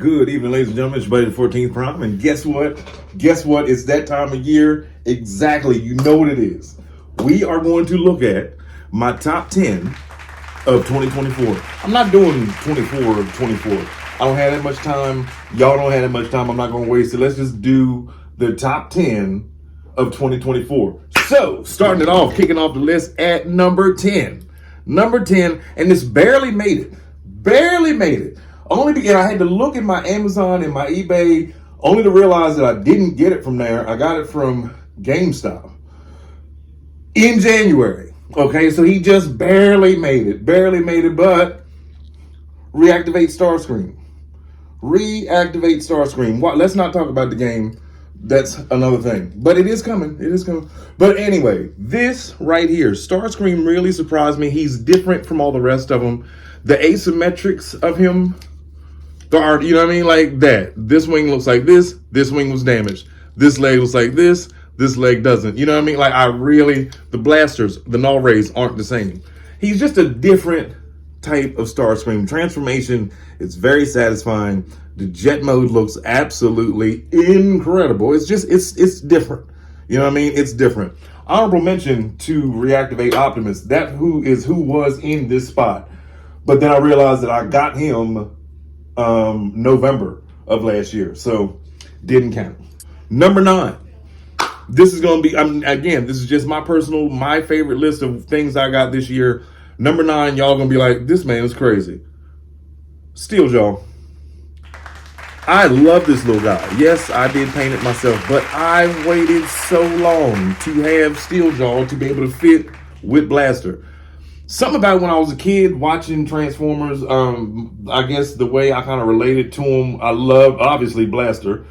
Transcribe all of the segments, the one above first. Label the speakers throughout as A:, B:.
A: Good evening, ladies and gentlemen. It's your buddy, the 14th Prime. And guess what? Guess what? It's that time of year. Exactly. You know what it is. We are going to look at my top 10 of 2024. I'm not doing 24 of 24. I don't have that much time. Y'all don't have that much time. I'm not going to waste it. Let's just do the top 10 of 2024. So, starting it off, kicking off the list at number 10. Number 10, and this barely made it. Barely made it. Only because I had to look at my Amazon and my eBay, only to realize that I didn't get it from there. I got it from GameStop in January. Okay, so he just barely made it, but reactivate Starscream. Reactivate Starscream. Let's not talk about the game. That's another thing, but it is coming. It is coming. But anyway, this right here, Starscream really surprised me. He's different from all the rest of them. The asymmetrics of him, you know what I mean? Like that. This wing looks like this. This wing was damaged. This leg looks like this. This leg doesn't. You know what I mean? Like the blasters, the null rays aren't the same. He's just a different type of Starscream. Transformation is very satisfying. The jet mode looks absolutely incredible. It's different. You know what I mean? It's different. Honorable mention to reactivate Optimus. That who was in this spot. But then I realized that I got him November of last year, so didn't count. Number 9. This is going to be, again, this is just my favorite list of things I got this year. Number 9, y'all going to be like, this man is crazy. Steeljaw. I love this little guy. Yes, I did paint it myself, but I waited so long to have Steeljaw to be able to fit with Blaster. Something about when I was a kid watching Transformers, I guess the way I kind of related to him, I loved, obviously, Blaster.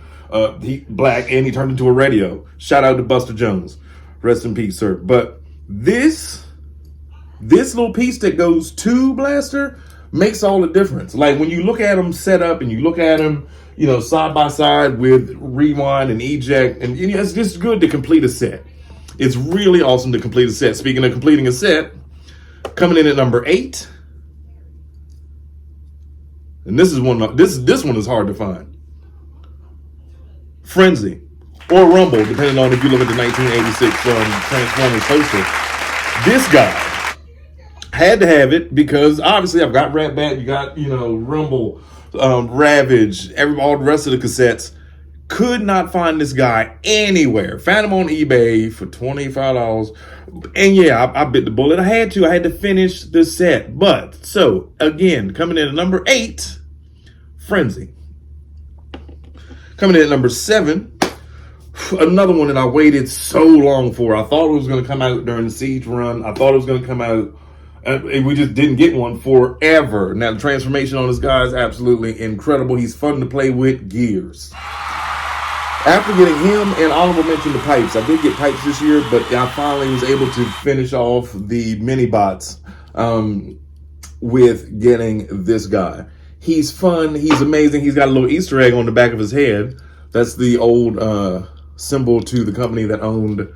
A: He black, and he turned into a radio. Shout out to Buster Jones. Rest in peace, sir. But this little piece that goes to Blaster makes all the difference. Like when you look at him set up and you look at him, you know, side by side with rewind and eject, and you know, it's just good to complete a set. It's really awesome to complete a set. Speaking of completing a set, coming in at number 8, and this one is hard to find. Frenzy or Rumble, depending on if you look at the 1986 Transformers poster. This guy had to have it because obviously I've got Rat Bat, you got, you know, Rumble, Ravage, all the rest of the cassettes. Could not find this guy anywhere. Found him on eBay for $25. And yeah, I bit the bullet. I had to finish the set. But, so, again, coming in at number 8, Frenzy. Coming in at number 7, another one that I waited so long for. I thought it was going to come out during the Siege run. I thought it was going to come out, and we just didn't get one forever. Now, the transformation on this guy is absolutely incredible. He's fun to play with. Gears. After getting him, and honorable mention to Pipes. I did get Pipes this year, but I finally was able to finish off the mini-bots with getting this guy. Ohe's fun. He's amazing. He's got a little Easter egg on the back of his head. That's the old symbol to the company that owned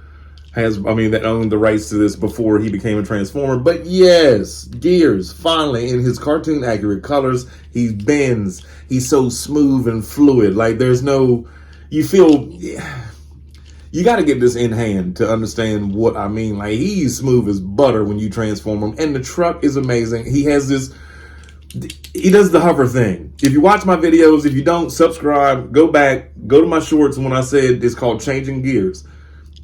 A: the rights to this before he became a Transformer. But yes, Gears, finally, in his cartoon accurate colors, he bends. He's so smooth and fluid. Like there's no... You got to get this in hand to understand what I mean. Like, he's smooth as butter when you transform him. And the truck is amazing. He does the hover thing. If you watch my videos, if you don't, subscribe, go back, go to my shorts when I said it's called Changing Gears.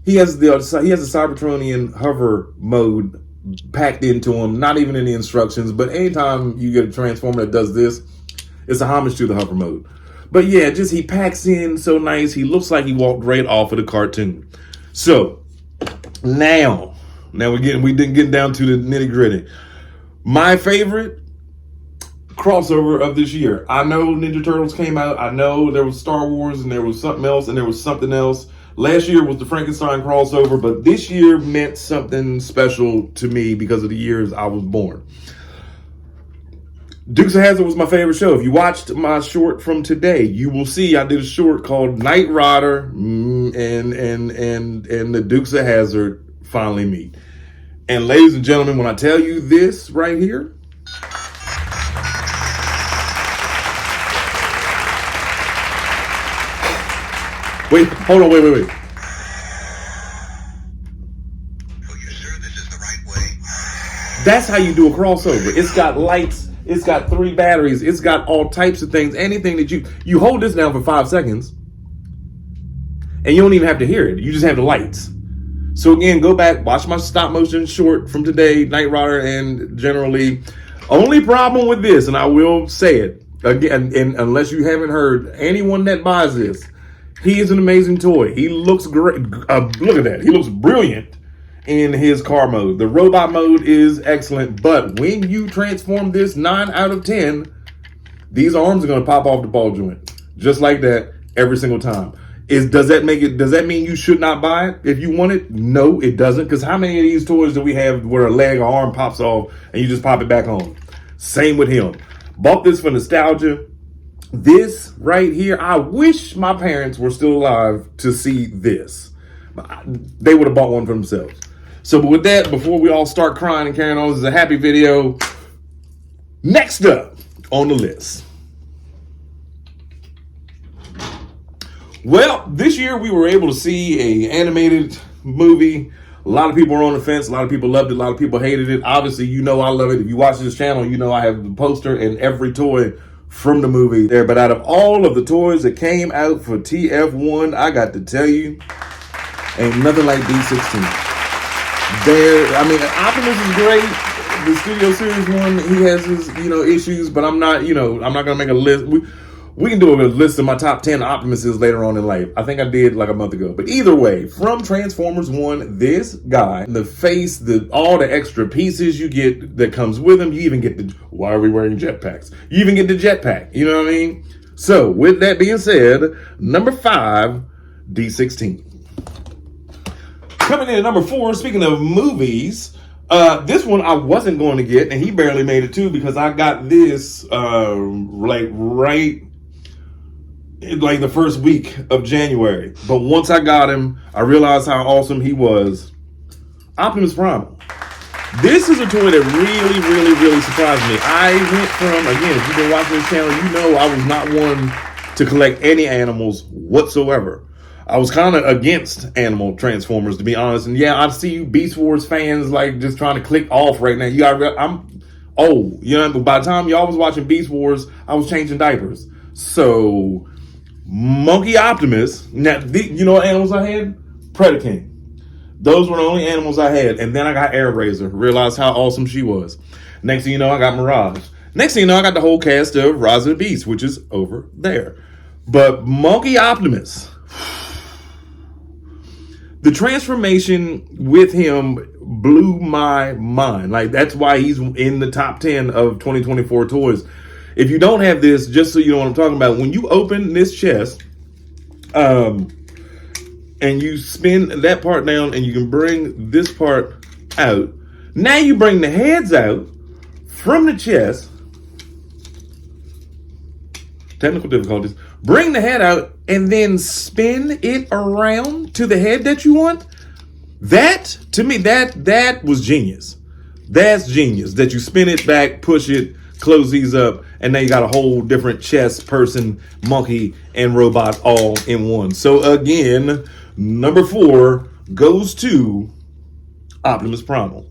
A: He has a Cybertronian hover mode packed into him, not even in the instructions. But anytime you get a Transformer that does this, it's a homage to the hover mode. But yeah, just he packs in so nice. He looks like he walked right off of the cartoon. So now we didn't get down to the nitty gritty. My favorite crossover of this year. I know Ninja Turtles came out. I know there was Star Wars and there was something else and there was something else. Last year was the Frankenstein crossover, but this year meant something special to me because of the years I was born. Dukes of Hazzard was my favorite show. If you watched my short from today, you will see I did a short called Knight Rider and the Dukes of Hazzard finally meet. And ladies and gentlemen, when I tell you this right here, Wait, hold on, wait.
B: So you're sure this is the right way?
A: That's how you do a crossover. It's got lights. It's got 3 batteries. It's got all types of things. Anything that you hold this down for 5 seconds, and you don't even have to hear it. You just have the lights. So again, go back, watch my stop motion short from today, Knight Rider and generally. Only problem with this, and I will say it again, and unless you haven't heard, anyone that buys this, he is an amazing toy. He looks great. Look at that. He looks brilliant in his car mode. The robot mode is excellent, but when you transform this 9 out of 10, these arms are going to pop off the ball joint. Just like that every single time. Does that mean you should not buy it if you want it? No, it doesn't. Because how many of these toys do we have where a leg or arm pops off and you just pop it back on? Same with him. Bought this for nostalgia. This right here, I wish my parents were still alive to see this. They would have bought one for themselves. So with that, before we all start crying and carrying on, this is a happy video. Next up on the list. Well, this year we were able to see an animated movie. A lot of people were on the fence. A lot of people loved it. A lot of people hated it. Obviously, you know I love it. If you watch this channel, you know I have the poster and every toy from the movie there. But out of all of the toys that came out for TF1, I got to tell you, ain't nothing like D16. Optimus is great. The Studio Series one, he has his, issues, but I'm not gonna make a list. We can do a list of my top 10 Optimuses later on in life. I think I did like a month ago. But either way, from Transformers 1, this guy, the face, all the extra pieces you get that comes with him, you even get why are we wearing jetpacks? You even get the jetpack, you know what I mean? So with that being said, number 5, D16. Coming in at number 4, speaking of movies, this one I wasn't going to get, and he barely made it too because I got this like the first week of January. But once I got him, I realized how awesome he was. Optimus Primal. This is a toy that really surprised me. I went from, again, if you've been watching this channel, you know I was not one to collect any animals whatsoever. I was kind of against animal Transformers, to be honest. And yeah, I see you Beast Wars fans like just trying to click off right now. I'm old, but by the time y'all was watching Beast Wars, I was changing diapers. So Monkey Optimus. Now, you know what animals I had? Predaking. Those were the only animals I had. And then I got Air Razor. Realized how awesome she was. Next thing you know, I got Mirage. Next thing you know, I got the whole cast of Rise of the Beast, which is over there. But Monkey Optimus. The transformation with him blew my mind. Like, that's why he's in the top 10 of 2024 toys. If you don't have this, just so you know what I'm talking about, when you open this chest, and you spin that part down and you can bring this part out, now you bring the heads out from the chest, technical difficulties, bring the head out and then spin it around to the head that you want. That, to me, that was genius. That's genius, that you spin it back, push it, close these up, and now you got a whole different chest, person, monkey, and robot all in one. So again, number 4 goes to Optimus Primal.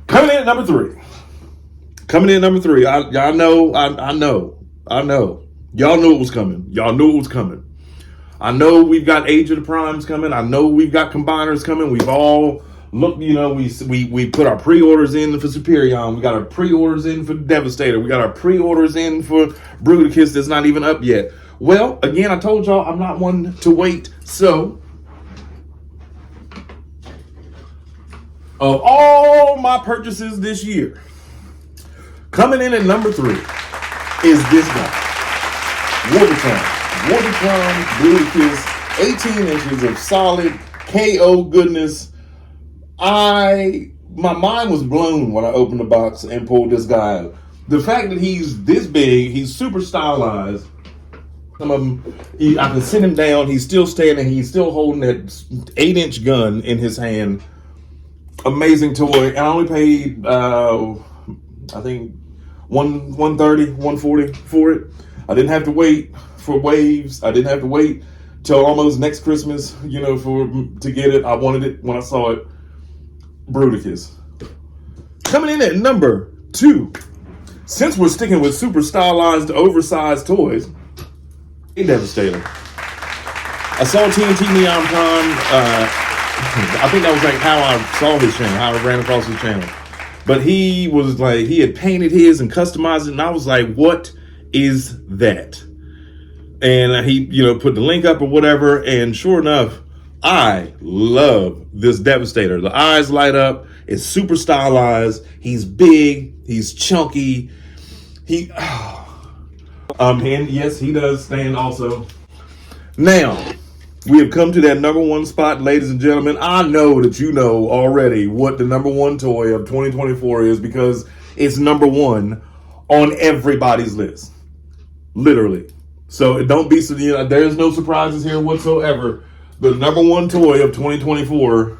A: Coming in at number 3. I know. Y'all knew it was coming. I know we've got Age of the Primes coming. I know we've got Combiners coming. We've all look, we put our pre-orders in for Superion. We got our pre-orders in for Devastator. We got our pre-orders in for Bruticus that's not even up yet. Well, again, I told y'all I'm not one to wait. So, of all my purchases this year, coming in at number 3 is this guy. Watertron, Bruticus, 18 inches of solid KO goodness. My mind was blown when I opened the box and pulled this guy out. The fact that he's this big, he's super stylized. Some of them, I can sit him down, he's still standing, he's still holding that 8-inch gun in his hand. Amazing toy. And I only paid, I think, $130, $140 for it. I didn't have to wait for waves. I didn't have to wait till almost next Christmas, you know, to get it. I wanted it when I saw it. Bruticus. Coming in at number 2. Since we're sticking with super stylized, oversized toys, a Devastator. I saw TNT Neon Prime. I think that was like how I saw his channel, how I ran across his channel. But he was like, he had painted his and customized it, and I was like, what is that? And he, you know, put the link up or whatever, and sure enough, I love this Devastator. The eyes light up. It's super stylized. He's big. He's chunky. And yes, he does stand also. Now, we have come to that number 1 spot, ladies and gentlemen. I know that you know already what the number 1 toy of 2024 is because it's number 1 on everybody's list. Literally. So don't be, you know, there's no surprises here whatsoever. The number 1 toy of 2024,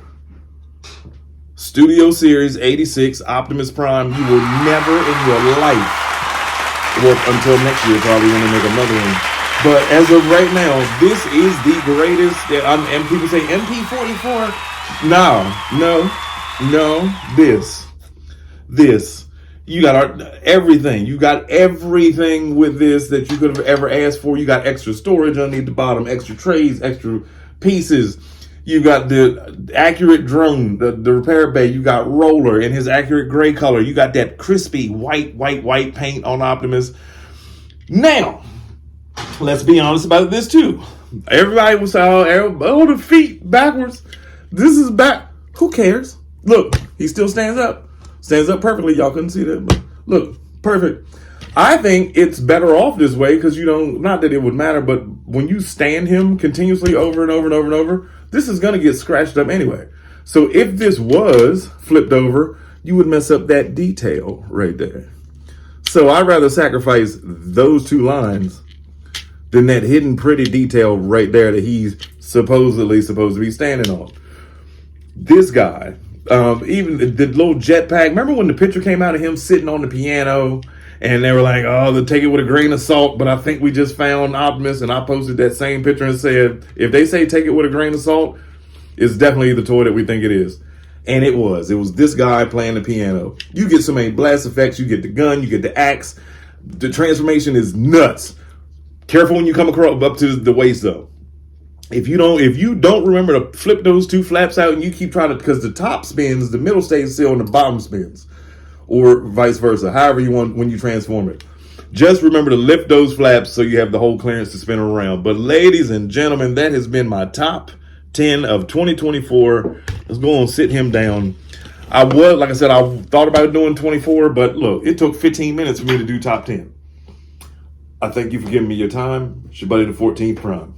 A: Studio Series 86 Optimus Prime. You will never in your life, well, until next year probably when they make another one. But as of right now, this is the greatest. And people say MP44. No. This. You got everything. You got everything with this that you could have ever asked for. You got extra storage underneath the bottom, extra trays, extra pieces. You got the accurate drone, the repair bay. You got roller in his accurate gray color. You got that crispy white paint on Optimus. Now, let's be honest about this too. Everybody was oh, the feet backwards. This is back. Who cares? Look, he still stands up. Stands up perfectly. Y'all couldn't see that, but look, perfect. I think it's better off this way because you don't, not that it would matter, but when you stand him continuously over and over and over and over, this is going to get scratched up anyway. So if this was flipped over, you would mess up that detail right there. So I'd rather sacrifice those 2 lines than that hidden pretty detail right there that he's supposedly supposed to be standing on. This guy, even the little jetpack. Remember when the picture came out of him sitting on the piano and they were like, oh, they'll take it with a grain of salt, but I think we just found Optimus, and I posted that same picture and said, if they say take it with a grain of salt, it's definitely the toy that we think it is. And it was this guy playing the piano. You get so many blast effects, you get the gun, you get the axe. The transformation is nuts. Careful when you come across up to the waist though. If you don't remember to flip those 2 flaps out and you keep trying to, because the top spins, the middle stays still and the bottom spins, or vice versa, however you want when you transform it. Just remember to lift those flaps so you have the whole clearance to spin around. But ladies and gentlemen, that has been my top 10 of 2024. Let's go and sit him down. Like I said, I thought about doing 24, but look, it took 15 minutes for me to do top 10. I thank you for giving me your time. It's your buddy, the 14th Prime.